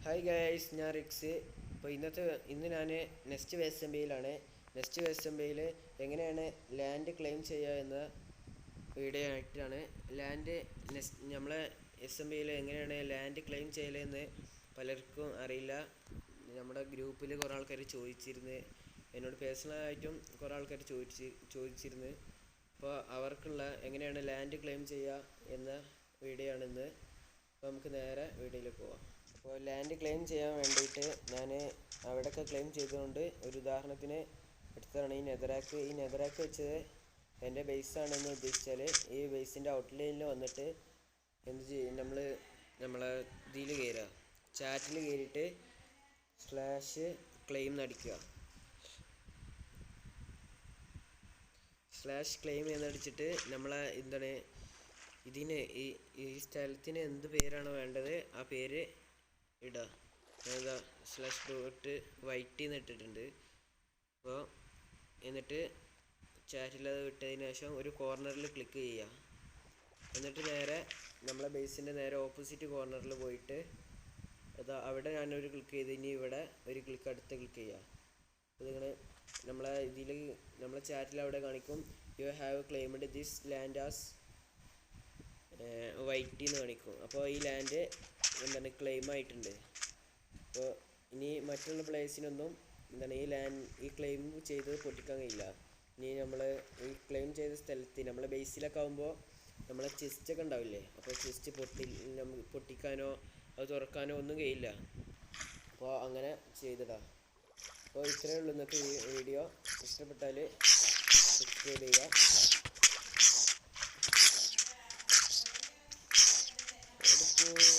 Hi guys, ഞാൻ റിക്സ്. ഇപ്പോൾ ഇന്ന് ഞാൻ നെക്സ്റ്റ് വേസ്റ്റ് എംബിയിലാണ്. നെക്സ്റ്റ് വേസ്റ്റ് എംബിയിൽ എങ്ങനെയാണ് ലാൻഡ് ക്ലെയിം ചെയ്യുക എന്ന വീഡിയോ ആയിട്ടാണ്. നമ്മളെ എസ് എം ബിയിൽ എങ്ങനെയാണ് ലാൻഡ് ക്ലെയിം ചെയ്യലെന്ന് പലർക്കും അറിയില്ല. നമ്മുടെ ഗ്രൂപ്പിൽ കുറേ ആൾക്കാർ ചോദിച്ചിരുന്നു, എന്നോട് പേഴ്സണലായിട്ടും കുറേ ആൾക്കാർ ചോദിച്ചിരുന്നു. അപ്പോൾ അവർക്കുള്ള എങ്ങനെയാണ് ലാൻഡ് ക്ലെയിം ചെയ്യുക എന്ന വീഡിയോ ആണിന്ന്. അപ്പോൾ നമുക്ക് നേരെ വീഡിയോയിലേക്ക് പോവാം. അപ്പോൾ ലാൻഡ് ക്ലെയിം ചെയ്യാൻ വേണ്ടിയിട്ട് ഞാൻ അവിടെയൊക്കെ ക്ലെയിം ചെയ്തുകൊണ്ട് ഒരു ഉദാഹരണത്തിന് എടുത്തതാണ് ഈ നെതറാക്ക് വെച്ചത് എൻ്റെ ബേസാണെന്ന് ഉദ്ദേശിച്ചാൽ ഈ ബേസിൻ്റെ ഔട്ട്ലൈനിൽ വന്നിട്ട് എന്ത് ചെയ്യും, നമ്മളെ ഇതിൽ കയറുക, ചാറ്റിൽ കയറിയിട്ട് /claim എന്നടിക്കുക. /claim എന്നടിച്ചിട്ട് നമ്മളെ ഇതിന് ഈ സ്ഥലത്തിന് എന്ത് പേരാണ് വേണ്ടത് ആ പേര് ഇടുക. /write എന്ന് ഇട്ടിട്ടുണ്ട്. അപ്പോൾ എന്നിട്ട് ചാറ്റിലത് വിട്ടതിന് ശേഷം ഒരു കോർണറിൽ ക്ലിക്ക് ചെയ്യുക. എന്നിട്ട് നേരെ നമ്മളെ ബേസിൻ്റെ നേരെ ഓപ്പോസിറ്റ് കോർണറിൽ പോയിട്ട് അവിടെ ഞാനൊരു ക്ലിക്ക് ചെയ്ത് ഇനി ഇവിടെ ഒരു അടുത്ത് ക്ലിക്ക് ചെയ്യുക. അതിങ്ങനെ നമ്മളെ ചാറ്റിൽ അവിടെ കാണിക്കും you have claimed this land as white എന്ന് കാണിക്കും. അപ്പോൾ ഈ ലാൻഡ് ക്ലെയിം ആയിട്ടുണ്ട്. അപ്പോൾ ഇനി മറ്റുള്ള പ്ലേസിനൊന്നും ഈ ക്ലെയിം ചെയ്തത് പൊട്ടിക്കാൻ കഴിയില്ല. ഇനി നമ്മൾ ഈ ക്ലെയിം ചെയ്ത സ്ഥലത്ത് നമ്മളെ ബേസിലൊക്കെ ആകുമ്പോൾ നമ്മളെ ചെസ്റ്റൊക്കെ ഉണ്ടാവില്ലേ, അപ്പോൾ ചെസ്റ്റ് പൊട്ടിക്കാനോ അത് തുറക്കാനോ ഒന്നും കഴിയില്ല. അപ്പോൾ അങ്ങനെ ചെയ്തിടാം. അപ്പോൾ ഇത്രയേ ഉള്ളൂ ഇന്നത്തെ വീഡിയോ. ഇഷ്ടപ്പെട്ടാൽ സബ്സ്ക്രൈബ് ചെയ്യുക. Thank you.